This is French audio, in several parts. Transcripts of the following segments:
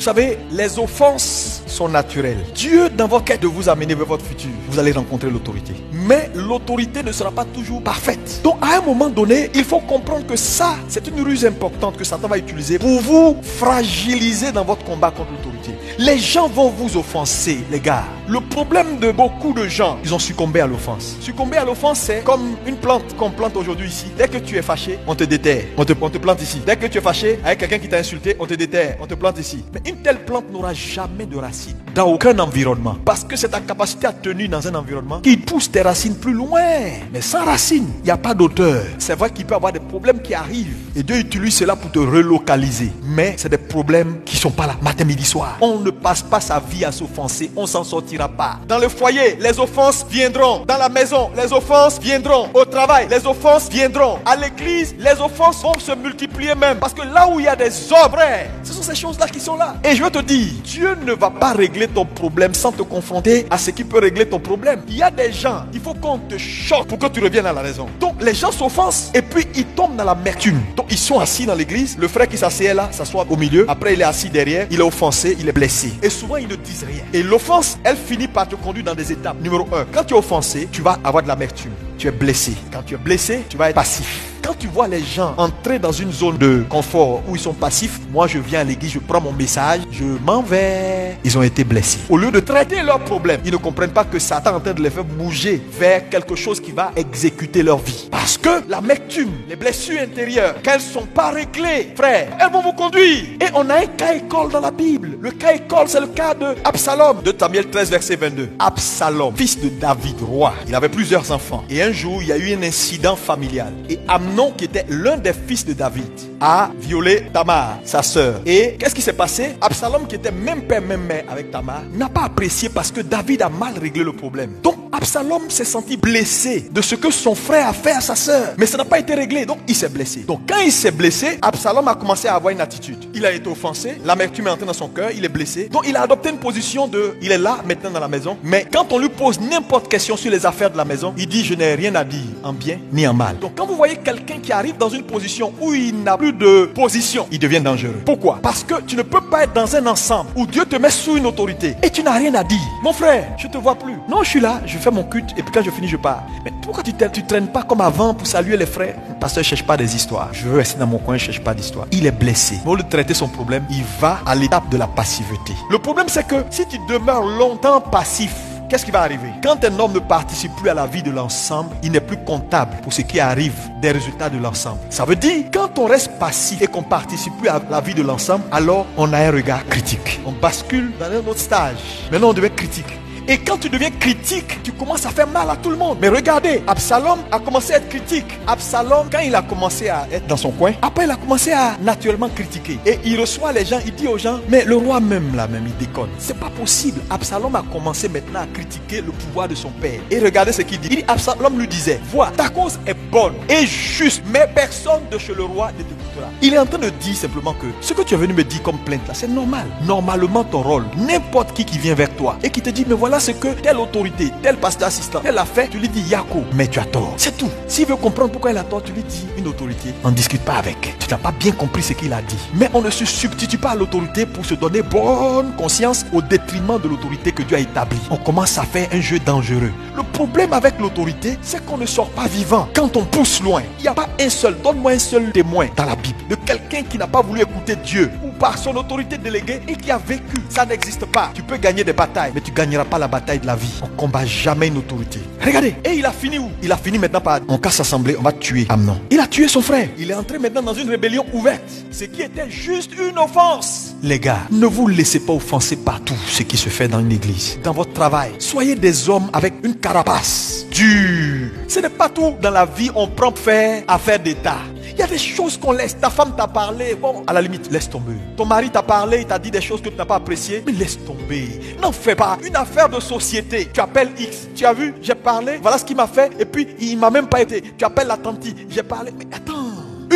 savez, les offenses sont naturelles. Dieu, dans votre quête de vous amener vers votre futur, vous allez rencontrer l'autorité. Mais l'autorité ne sera pas toujours parfaite. Donc, à un moment donné, il faut comprendre que ça, c'est une ruse importante que Satan va utiliser pour vous fragiliser dans votre combat contre l'autorité. Les gens vont vous offenser, les gars. Le problème de beaucoup de gens, ils ont succombé à l'offense. Succomber à l'offense, c'est comme une plante qu'on plante aujourd'hui ici. Dès que tu es fâché, on te déterre. On te plante ici. Dès que tu es fâché avec quelqu'un qui t'a insulté, on te déterre. On te plante ici. Mais une telle plante n'aura jamais de racines dans aucun environnement. Parce que c'est ta capacité à tenir dans un environnement qui pousse tes racines plus loin. Mais sans racines, il n'y a pas d'auteur. C'est vrai qu'il peut y avoir des problèmes qui arrivent. Et Dieu utilise cela pour te relocaliser. Mais c'est des problèmes qui ne sont pas là matin, midi, soir. On ne passe pas sa vie à s'offenser. On s'en sortira pas. Dans le foyer, les offenses viendront. Dans la maison, les offenses viendront. Au travail, les offenses viendront. À l'église, les offenses vont se multiplier même. Parce que là où il y a des œuvres, ce sont ces choses-là qui sont là. Et je veux te dire, Dieu ne va pas régler ton problème sans te confronter à ce qui peut régler ton problème. Il y a des gens, il faut qu'on te choque pour que tu reviennes à la raison. Donc les gens s'offensent et puis ils tombent dans l'amertume. Donc ils sont assis dans l'église, le frère qui s'assied là, s'assoit au milieu. Après il est assis derrière, il est offensé, il est blessé. Et souvent ils ne disent rien. Et l'offense, elle finit par te conduire dans des étapes. Numéro 1, quand tu es offensé, tu vas avoir de l'amertume. Tu es blessé. Quand tu es blessé, tu vas être passif. Quand tu vois les gens entrer dans une zone de confort où ils sont passifs, moi je viens à l'église, je prends mon message, je m'en vais. Ils ont été blessés. Au lieu de traiter leurs problèmes, ils ne comprennent pas que Satan est en train de les faire bouger vers quelque chose qui va exécuter leur vie. Parce que l'amertume, les blessures intérieures, qu'elles ne sont pas réglées, frère, elles vont vous conduire. Et on a un cas école dans la Bible. Le cas école, c'est le cas de Absalom. De Samuel 13, verset 22. Absalom, fils de David, roi. Il avait plusieurs enfants. Et un jour, il y a eu un incident familial. Et Amnon, qui était l'un des fils de David, a violé Tamar, sa sœur. Et qu'est-ce qui s'est passé? Absalom, qui était même père, même mère avec Tamar, n'a pas apprécié parce que David a mal réglé le problème. Donc Absalom s'est senti blessé de ce que son frère a fait à sa sœur. Mais ça n'a pas été réglé, donc il s'est blessé. Donc quand il s'est blessé, Absalom a commencé à avoir une attitude. Il a été offensé, l'amertume est entrée dans son cœur, il est blessé. Donc il a adopté une position de, il est là maintenant dans la maison. Mais quand on lui pose n'importe quelle question sur les affaires de la maison, il dit je n'ai rien à dire en bien ni en mal. Donc quand vous voyez quelqu'un qui arrive dans une position où il n'a plus de position, il devient dangereux. Pourquoi? Parce que tu ne peux pas être dans un ensemble où Dieu te met sous une autorité et tu n'as rien à dire. Mon frère, je te vois plus. Non, je suis là, je fais mon culte et puis quand je finis, je pars. Mais pourquoi tu traînes pas comme avant pour saluer les frères? Parce que je ne cherche pas des histoires. Je veux rester dans mon coin, je ne cherche pas d'histoire. Il est blessé. Pour lui traiter son problème, il va à l'étape de la passivité. Le problème, c'est que si tu demeures longtemps passif, qu'est-ce qui va arriver? Quand un homme ne participe plus à la vie de l'ensemble, il n'est plus comptable pour ce qui arrive des résultats de l'ensemble. Ça veut dire, quand on reste passif et qu'on ne participe plus à la vie de l'ensemble, alors on a un regard critique. On bascule dans un autre stage. Maintenant, on devient critique. Et quand tu deviens critique, tu commences à faire mal à tout le monde. Mais regardez, Absalom a commencé à être critique. Absalom, quand il a commencé à être dans son coin, après il a commencé à naturellement critiquer. Et il reçoit les gens, il dit aux gens, mais le roi même là, même il déconne. C'est pas possible. Absalom a commencé maintenant à critiquer le pouvoir de son père. Et regardez ce qu'il dit. Il dit, Absalom lui disait, vois, ta cause est bonne et juste, mais personne de chez le roi ne t'écoutera. Il est en train de dire simplement que ce que tu es venu me dire comme plainte là, c'est normal. Normalement ton rôle, n'importe qui vient vers toi et qui te dit, mais voilà ce que telle autorité, tel pasteur assistant, elle a fait, tu lui dis Yako, mais tu as tort. C'est tout. S'il veut comprendre pourquoi il a tort, tu lui dis une autorité. On ne discute pas avec. Tu n'as pas bien compris ce qu'il a dit. Mais on ne se substitue pas à l'autorité pour se donner bonne conscience au détriment de l'autorité que Dieu a établie. On commence à faire un jeu dangereux. Le problème avec l'autorité, c'est qu'on ne sort pas vivant. Quand on pousse loin, il n'y a pas un seul, donne-moi un seul témoin dans la Bible de quelqu'un qui n'a pas voulu écouter Dieu ou par son autorité déléguée et qui a vécu. Ça n'existe pas. Tu peux gagner des batailles, mais tu ne gagneras pas la bataille de la vie. On ne combat jamais une autorité. Regardez. Et il a fini où? Il a fini maintenant par, on casse l'assemblée, on va tuer Amnon. Il a tué son frère. Il est entré maintenant dans une rébellion ouverte. Ce qui était juste une offense. Les gars, ne vous laissez pas offenser partout ce qui se fait dans une église, dans votre travail. Soyez des hommes avec une carapace dure. Ce n'est pas tout dans la vie on prend faire affaire d'État. Il y a des choses qu'on laisse. Ta femme t'a parlé, bon, à la limite, laisse tomber. Ton mari t'a parlé, il t'a dit des choses que tu n'as pas appréciées, mais laisse tomber. N'en fais pas une affaire de société. Tu appelles X, tu as vu, j'ai parlé, voilà ce qu'il m'a fait, et puis il m'a même pas été. Tu appelles la tante, j'ai parlé, mais attends.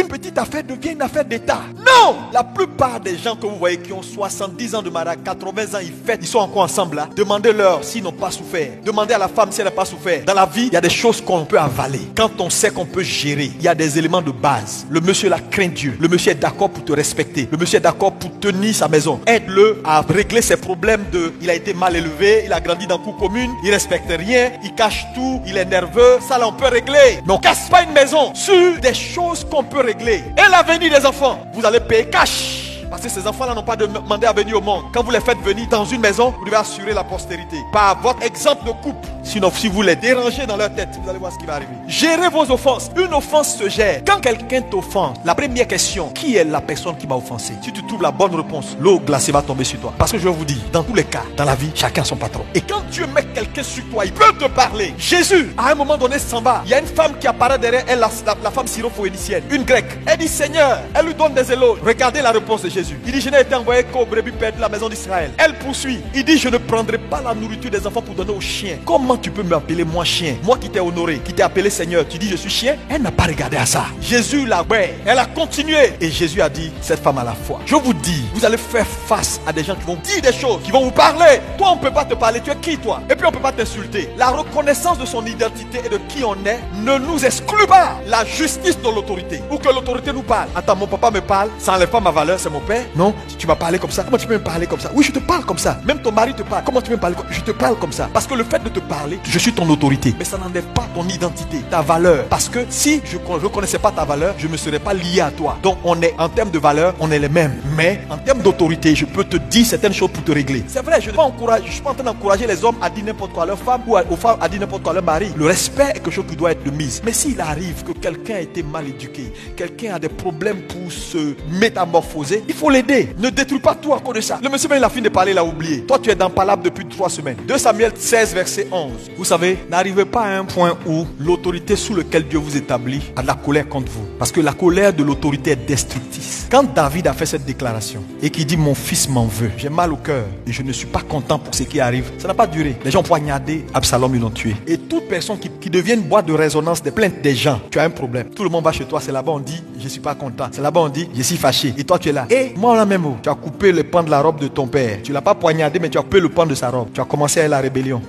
une petite affaire devient une affaire d'État. Non! La plupart des gens que vous voyez qui ont 70 ans de mariage, 80 ans, ils sont encore ensemble là. Demandez-leur s'ils n'ont pas souffert. Demandez à la femme si elle n'a pas souffert. Dans la vie, il y a des choses qu'on peut avaler. Quand on sait qu'on peut gérer, il y a des éléments de base. Le monsieur là craint Dieu. Le monsieur est d'accord pour te respecter. Le monsieur est d'accord pour tenir sa maison. Aide-le à régler ses problèmes de... Il a été mal élevé, il a grandi dans cour commune, il respecte rien, il cache tout, il est nerveux. Ça là, on peut régler. Mais on casse pas une maison sur des choses qu'on peut régler. Et l'avenir des enfants, vous allez payer cash. Parce que ces enfants-là n'ont pas demandé à venir au monde. Quand vous les faites venir dans une maison, vous devez assurer la postérité. Par votre exemple de couple. Sinon, si vous les dérangez dans leur tête, vous allez voir ce qui va arriver. Gérez vos offenses. Une offense se gère. Quand quelqu'un t'offense, la première question, qui est la personne qui m'a offensé? Si tu trouves la bonne réponse, l'eau glacée va tomber sur toi. Parce que je vous dis, dans tous les cas, dans la vie, chacun son patron. Et quand Dieu met quelqu'un sur toi, il peut te parler. Jésus, à un moment donné, s'en va. Il y a une femme qui apparaît derrière elle, la femme syrophoénicienne, une grecque. Elle dit, Seigneur, elle lui donne des éloges. Regardez la réponse de Jésus. Il dit, je n'ai été envoyé qu'aux brebis perdues de la maison d'Israël. Elle poursuit. Il dit, je ne prendrai pas la nourriture des enfants pour donner aux chiens. Comment tu peux m'appeler moi chien? Moi qui t'ai honoré, qui t'ai appelé Seigneur, tu dis je suis chien? Elle n'a pas regardé à ça. Jésus l'a, elle a continué. Et Jésus a dit, cette femme a la foi. Je vous dis, vous allez faire face à des gens qui vont dire des choses, qui vont vous parler. Toi, on ne peut pas te parler. Tu es qui, toi? Et puis, on ne peut pas t'insulter. La reconnaissance de son identité et de qui on est ne nous exclut pas la justice de l'autorité. Ou que l'autorité nous parle. Attends, mon papa me parle, ça n'enlève pas ma valeur, c'est mon père. Non, si tu m'as parlé comme ça, comment tu peux me parler comme ça? Oui, je te parle comme ça. Même ton mari te parle. Comment tu peux me parler comme ça? Je te parle comme ça. Parce que le fait de te parler, je suis ton autorité. Mais ça n'enlève pas ton identité, ta valeur. Parce que si je ne reconnaissais pas ta valeur, je ne me serais pas lié à toi. Donc on est, en termes de valeur, on est les mêmes. Mais en termes d'autorité, je peux te dire certaines choses pour te régler. C'est vrai, je ne suis pas en train d'encourager les hommes à dire n'importe quoi à leur femme ou aux femmes à dire n'importe quoi à leur mari. Le respect est quelque chose qui doit être de mise. Mais s'il arrive que quelqu'un a été mal éduqué, quelqu'un a des problèmes pour se métamorphoser, il faut l'aider. Ne détruis pas tout à cause de ça. Le monsieur, il a fini de parler, il a oublié. Toi, tu es dans Palabre depuis 3 semaines. 2 Samuel 16, verset 11. Vous savez, n'arrivez pas à un point où l'autorité sous laquelle Dieu vous établit a de la colère contre vous. Parce que la colère de l'autorité est destructrice. Quand David a fait cette déclaration et qu'il dit mon fils m'en veut, j'ai mal au cœur et je ne suis pas content pour ce qui arrive, ça n'a pas duré. Les gens ont poignardé Absalom, ils l'ont tué. Et toute personne qui devient une boîte de résonance des plaintes des gens, tu as un problème. Tout le monde va chez toi, c'est là-bas on dit je suis pas content. C'est là-bas on dit je suis fâché. Et toi tu es là. Et moi on a même mot. Tu as coupé le pan de la robe de ton père. Tu l'as pas poignardé mais tu as coupé le pan de sa robe. Tu as commencé à la rébellion.